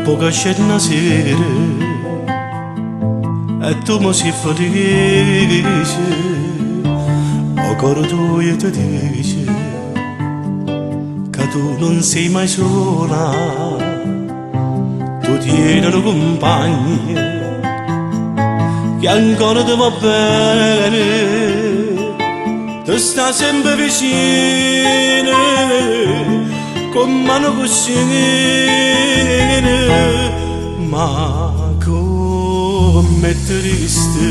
poca scena sera e tu mi sei felice, o coro tuo ti dice che tu non sei mai sola, tu tieni un compagno che ancora ti va bene, ti sta sempre vicino con mano cuscine, ma com'è triste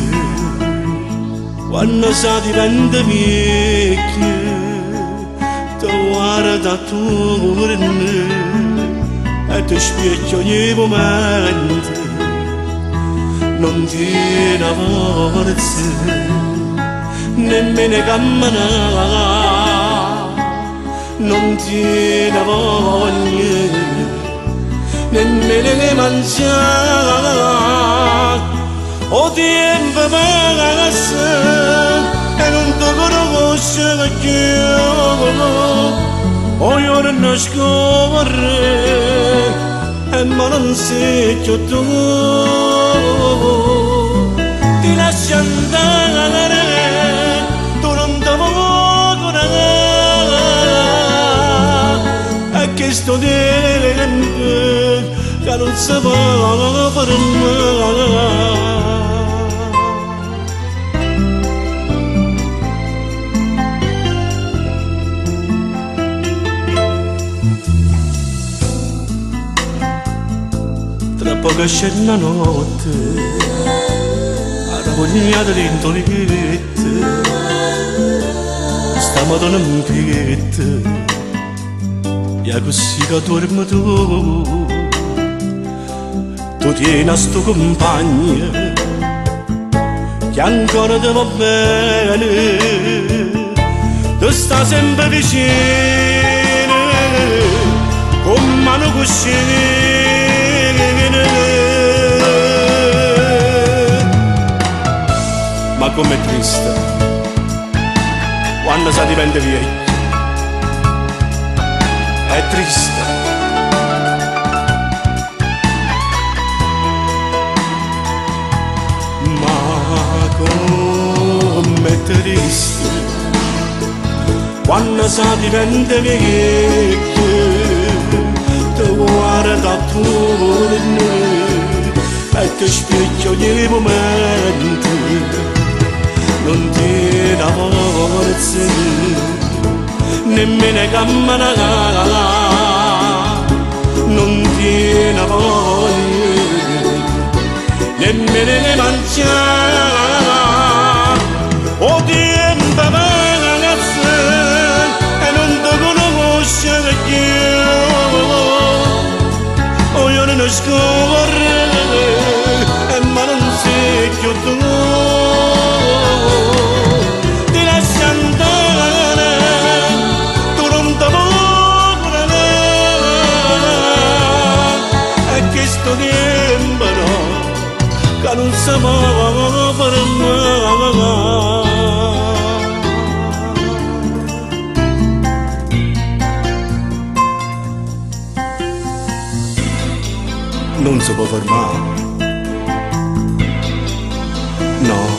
quando si diventa vecchio, ti guarda attorno e ti specchia ogni momento, non tiene forza nemmeno camminare, non tiene voglia nemmeno di mangiare, o tempo passa e non ti conosce più, o io non scorre e ma non sei più tu, ti lasci andare, tu non ti vuoi curare, e che sto tempo che non si può fermare. Tra poco scende la notte, alla cognata dentro le chiette, sta madonna in piette, e così che dormi tu tieni a sto compagno che ancora ti va bene, ti sta sempre vicino con mano cuscine, ma com'è triste quando si diventa vecchio, è triste. Ma com'è triste quando si diventa vecchio, ti guarda attorno e ti specchia ogni momento, non tiene forza nemmeno camminare, non tiene voglia nemmeno di mangiare, o tempo passa e non ti conosce più, o io non scorre e ma non sei più tu, ti lasci andare, tu non ti vuoi curare, e che sto tempo che non si può fermare. Non si può fermare, no.